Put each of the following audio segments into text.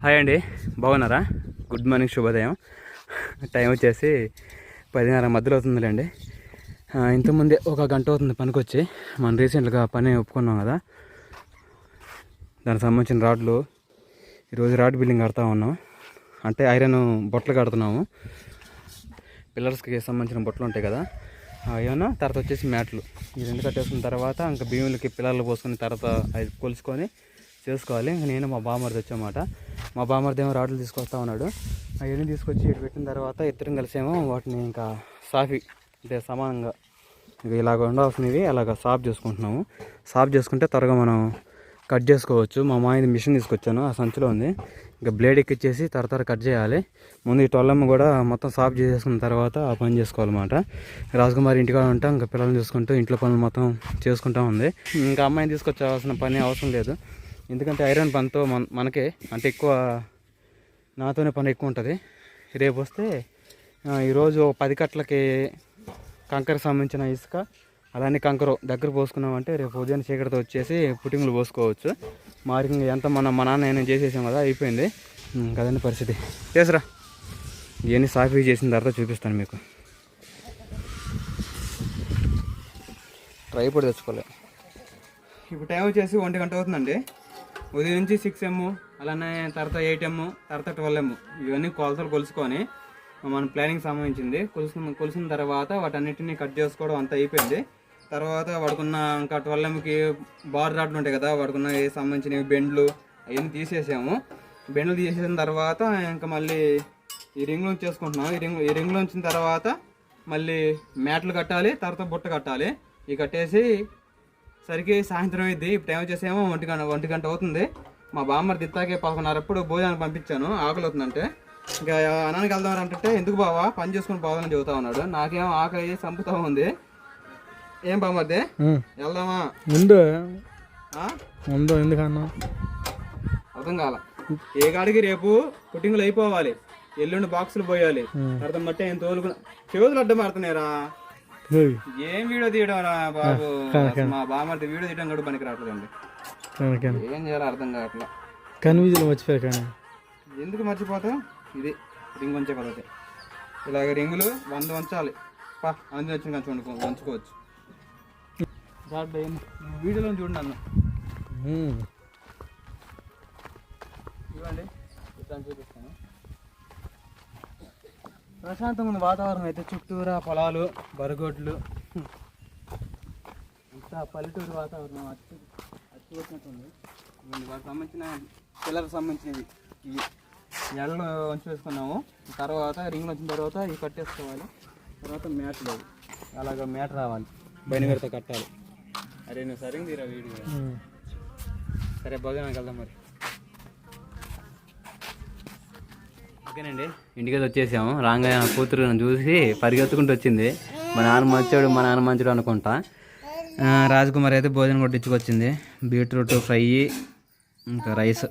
Hi అండి, బాగున్నారా? Good morning, శుభోదయం. టైం వచ్చేసి 10:30 మధ్యలో అవుతుందిలేండి. ఇంతకుముందే ఒక గంట అవుతుంది పనికొచ్చి. మనం రీసెంట్గా పని ఒప్పుకున్నాం కదా, దానికి సంబంధించిన రాడ్లు ఈరోజు రాడ్ బిల్డింగ్ కడతా ఉన్నాం. అంటే ఐరన్ బొట్టలు కడుతున్నాము. పిల్లర్స్కి సంబంధించిన బొట్టలు ఉంటాయి కదా, ఏమన్నా తర్వాత వచ్చేసి మ్యాట్లు. ఈ రెండు కట్టేసుకున్న తర్వాత ఇంకా భీములకి పిల్లర్లు పోసుకుని తర్వాత అవి కొలుసుకొని చేసుకోవాలి. ఇంకా నేను మా బామ్మర్ది వచ్చామాట. మా బామ్మర్ది ఏమో రాడ్లు తీసుకొస్తా ఉన్నాడు. అవన్నీ తీసుకొచ్చి ఇటు పెట్టిన తర్వాత ఇద్దరం కలిసేమో వాటిని ఇంకా సాఫీ అంటే సమానంగా ఇంకా ఇలాగ ఉండాల్సినవి అలాగ సాఫ్ చేసుకుంటున్నాము. సాఫ్ చేసుకుంటే త్వరగా మనం కట్ చేసుకోవచ్చు. మా మాయది మిషన్ తీసుకొచ్చాను, ఆ సంచిలో ఉంది. ఇంకా బ్లేడ్ ఎక్కిచ్చేసి త్వర కట్ చేయాలి. ముందు ఈ టొల్లమ్మ కూడా మొత్తం సాఫ్ చేసేసుకున్న తర్వాత ఆ పని చేసుకోవాలన్నమాట. రాజకుమారి ఇంటికాడ ఉంటా ఇంకా పిల్లల్ని చూసుకుంటూ ఇంట్లో పనులు మొత్తం చేసుకుంటూ ఉంది. ఇంకా అమ్మాయిని తీసుకొచ్చాల్సిన పని అవసరం లేదు, ఎందుకంటే ఐరన్ పనితో మనకే అంటే ఎక్కువ నాతోనే పని ఎక్కువ ఉంటుంది. రేపు వస్తే ఈరోజు 10 కట్టలకి కంకర సంబంధించిన ఇసుక అలానే కంకర దగ్గర పోసుకున్నామంటే రేపు ఉదయం చీకటితో వచ్చేసి పుట్టింగులు పోసుకోవచ్చు. మార్కింగ్ ఎంత మా నాన్న నేను చేసేసాం కదా, అయిపోయింది. కదండి పరిస్థితి. చేసరా ఇవన్నీ సాఫీ చేసిన తర్వాత చూపిస్తాను మీకు. ట్రై కూడా తెచ్చుకోలే. ఇప్పుడు టైం వచ్చేసి 1 గంట అవుతుందండి. ఉదయం నుంచి 6M, అలానే తర్వాత 8M, తర్వాత 12M ఇవన్నీ కొలతలు కొలుసుకొని మన ప్లానింగ్ సంబంధించింది. కొలిసిన తర్వాత వాటన్నిటిని కట్ చేసుకోవడం అంతా అయిపోయింది. తర్వాత వాడుకున్న ఇంకా 12Mకి బార్ రాడ్లు ఉంటాయి కదా, వాడుకున్న సంబంధించినవి బెండ్లు అవన్నీ తీసేసాము. బెండ్లు తీసేసిన తర్వాత ఇంకా మళ్ళీ ఈ రింగ్లో చేసుకుంటున్నాం. ఈ రింగ్లో ఉంచిన తర్వాత మళ్ళీ మ్యాట్లు కట్టాలి, తర్వాత బుట్ట కట్టాలి. ఇవి కట్టేసి సరికి సాయంత్రం అయింది. ఇప్పుడు టైం వచ్చేసేమో 1 గంట అవుతుంది. మా బామ్మర్ది ఇత్తాకే 11:30 భోజనానికి పంపించాను, ఆకలి అవుతుందంటే. ఇంకా అన్నానికి వెళ్దాం అంటే ఎందుకు బావా పని చేసుకుని పోదామని చెబుతా ఉన్నాడు. నాకేమో ఆకలి చంపుతా ఉంది. ఏం బామ్మర్ది వెళ్దామా? ముందు ఎందుకన్నా అర్థం కాల. ఏ గాడికి రేపు పుట్టింగులు అయిపోవాలి, ఎల్లుండి బాక్సులు పోయాలి. అర్థం బట్టే ఏం తోలుకున్నా చెవులు అడ్డం పడుతున్నాయిరా. ఏం వీడియో తీయడం రా బాబు, మా బామ్మర్ది వీడియో తీయడం కూడా పనికి రావట్లేదండి. ఏం చేయాలో అర్థం కావట్లా. కన్ఫ్యూజన్ మర్చిపోయా. కానీ ఎందుకు మర్చిపోతాం? ఇది రింగ్ ఉంచే పద్ధతి. ఇలాగ రింగులు 100 ఉంచాలి. అందులో వచ్చిన కొంచెం వంచుకోవచ్చు. వీడియోలో చూడండి అన్న, చూడండి చూపిస్తాను. ప్రశాంతంగా ఉంది వాతావరణం అయితే. చుట్టూరా పొలాలు, బరగొడ్లు, అంతా పల్లెటూరు వాతావరణం. అచ్చి వచ్చినట్టుంది. వాటికి సంబంధించిన పిల్లలకు సంబంధించినవి ఇవి ఎడలు వంచి వేసుకున్నాము. తర్వాత రింగ్లు వచ్చిన తర్వాత ఇవి కట్టేసుకోవాలి. తర్వాత మ్యాట్ లేదు, అలాగ మ్యాట్ రావాలి, బయనగడితో కట్టాలి. అరే నువ్వు సరిగ్గా తీరా వీడియో. సరే భోజనానికి వెళ్దాం మరి. ఓకేనండి, ఇంటికి వచ్చేసాము. రాగా కూతురు చూసి పరిగెత్తుకుంటూ వచ్చింది. మా నాన్న మంచోడు అనుకుంటా. రాజకుమారి అయితే భోజనం కొట్టించుకొచ్చింది. బీట్రూట్ ఫ్రై ఇంకా రైస్.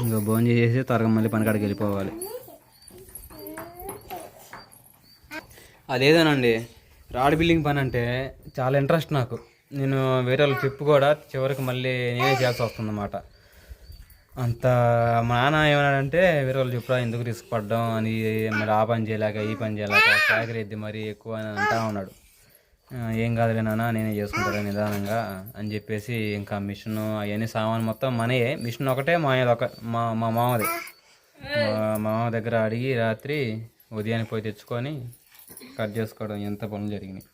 ఇంకా భోజనం చేసి త్వరగా మళ్ళీ పనికాడికి వెళ్ళిపోవాలి. అదేదోనండి, రాడ్ బిల్డింగ్ పని అంటే చాలా ఇంట్రెస్ట్ నాకు. నేను వేరే వాళ్ళు చెప్పు కూడా చివరికి మళ్ళీ నేనే చేయాల్సి వస్తుంది అన్నమాట. అంత మా నాన్న ఏమన్నాడంటే వేరే వాళ్ళు చెప్పురా ఎందుకు రిస్క్ పడ్డాం అని, మరి ఆ పని చేయలేక ఈ పని చేయలేక శాఖరి ఎద్ది మరీ ఎక్కువ అని అంటా ఉన్నాడు. ఏం కాదులే నాన్న నేనే చేసుకుంటాను నిదానంగా అని చెప్పేసి ఇంకా మిషన్ అవన్నీ సామాన్ మొత్తం మనయే. మిషన్ ఒకటే మా మామది. మా మామ దగ్గర అడిగి రాత్రి ఉదయాన్నే పోయి తెచ్చుకొని కట్ చేసుకోవడం ఎంత పనులు జరిగినాయి.